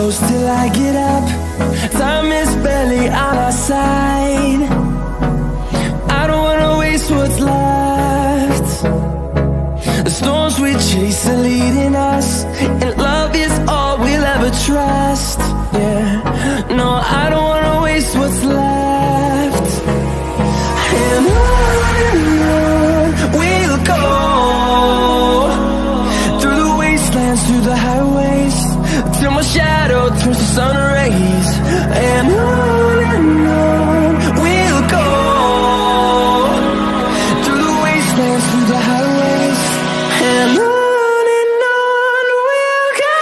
close till I get up. Time is barely on our side. I don't wanna waste what's left. The storms we chase are leading us, and love is all we'll ever trust. Yeah, no, I don't wanna waste what's left. And on we'll go, through the wastelands, through the highways, till my shadow turns to sun rays. And on we'll go, through the wastelands, through the highways, and on we'll go.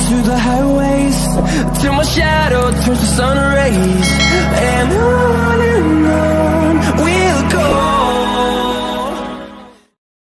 Through the highways, till my shadow turns to sun rays. And